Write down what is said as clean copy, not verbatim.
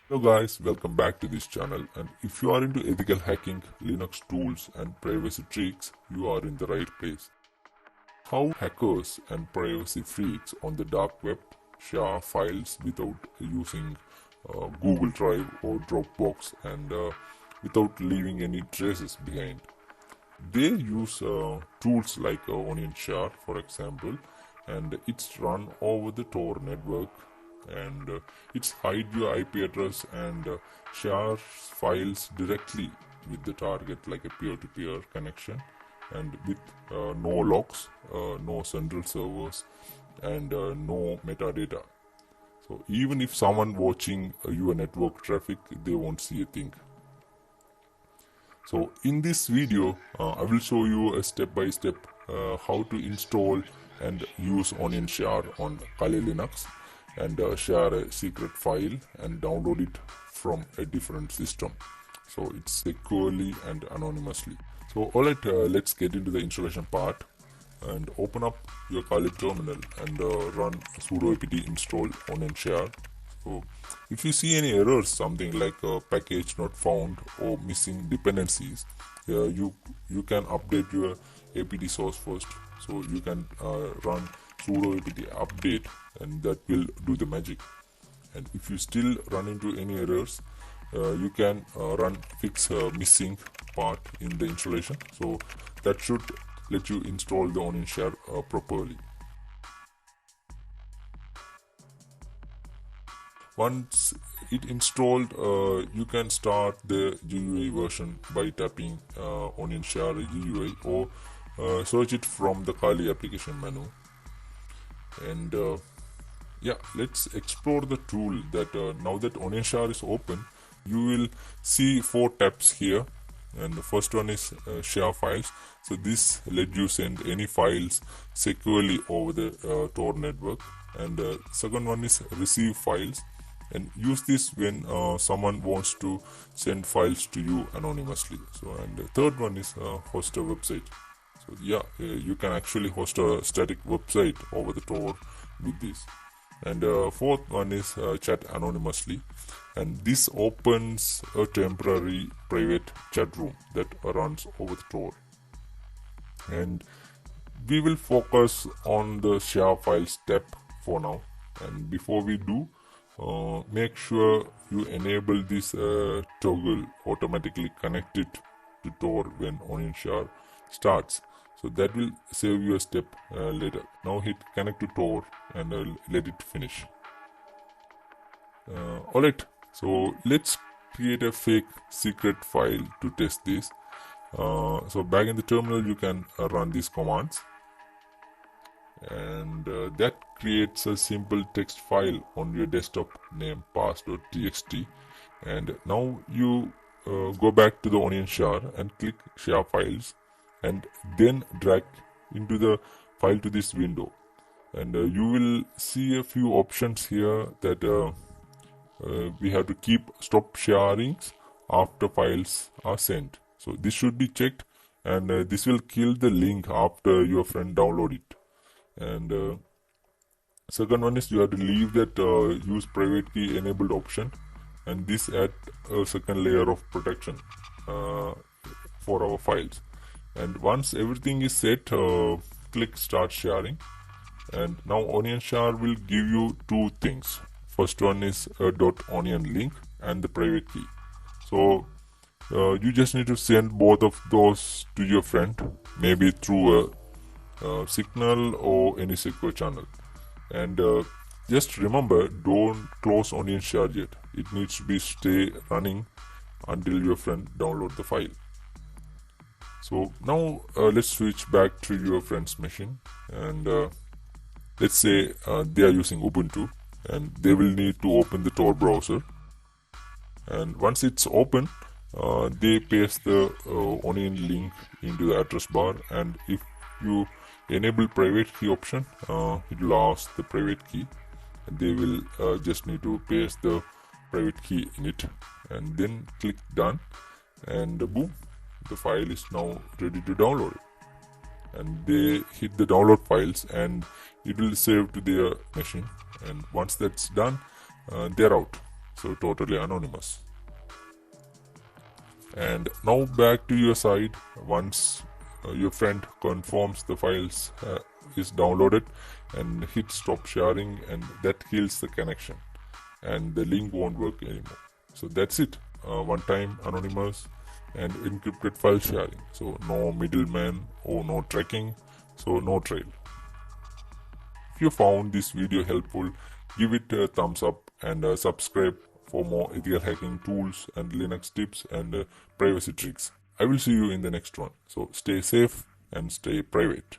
Hello guys, welcome back to this channel, and if you are into ethical hacking, Linux tools and privacy tricks, you are in the right place. How hackers and privacy freaks on the dark web share files without using Google Drive or Dropbox and without leaving any traces behind. They use tools like OnionShare, for example, and it's run over the Tor network, and it's hide your IP address and shares files directly with the target like a peer-to-peer connection, and with no logs, no central servers, and no metadata. So even if someone watching your network traffic, they won't see a thing. So in this video, I will show you a step-by-step how to install and use OnionShare on Kali Linux, and share a secret file and download it from a different system. So it's securely and anonymously. So alright, let's get into the installation part and open up your Kali terminal and run sudo apt install OnionShare. So if you see any errors, something like a package not found or missing dependencies, you can update your apt source first. So you can run sudo apt update, and that will do the magic. And if you still run into any errors, you can run fix missing part in the installation. So that should let you install the OnionShare properly. Once it installed, you can start the GUI version by tapping OnionShare GUI, or search it from the Kali application menu. And yeah, let's explore the tool. That now that OnionShare is open, you will see 4 tabs here, and the first one is share files. So this let you send any files securely over the Tor network. And second one is receive files, and use this when someone wants to send files to you anonymously. So, and the third one is host a website. So yeah, you can actually host a static website over the Tor with this. And fourth one is chat anonymously, and this opens a temporary private chat room that runs over the Tor. And we will focus on the share file step for now. And before we do, make sure you enable this toggle automatically connected to Tor when OnionShare starts. So that will save you a step later. Now hit connect to Tor and let it finish. Alright, so let's create a fake secret file to test this. So back in the terminal, you can run these commands, and that creates a simple text file on your desktop named parse.txt. And now you go back to the OnionShare and click share files, and then drag into the file to this window. And you will see a few options here that we have to keep stop sharings after files are sent. So this should be checked, and this will kill the link after your friend download it. And second one is you have to leave that use private key enabled option, and this add a second layer of protection for our files. And once everything is set, click start sharing, and now OnionShare will give you 2 things. First one is a .onion link and the private key. So you just need to send both of those to your friend, maybe through a Signal or any secure channel. And just remember, don't close OnionShare yet. It needs to be stay running until your friend download the file. So now let's switch back to your friend's machine, and let's say they are using Ubuntu, and they will need to open the Tor browser. And once it's open, they paste the Onion link into the address bar, and if you enable private key option, it will ask the private key, and they will just need to paste the private key in it, and then click done, and boom, the file is now ready to download. And they hit the download files, and it will save to their machine. and once that's done, they're out, so totally anonymous. And now back to your site. Once your friend confirms the files is downloaded, and hit stop sharing, and that kills the connection and the link won't work anymore. So that's it. One time anonymous and encrypted file sharing, so no middleman or no tracking, so no trail. If you found this video helpful, give it a thumbs up and subscribe for more ethical hacking tools and Linux tips and privacy tricks. I will see you in the next one. So stay safe and stay private.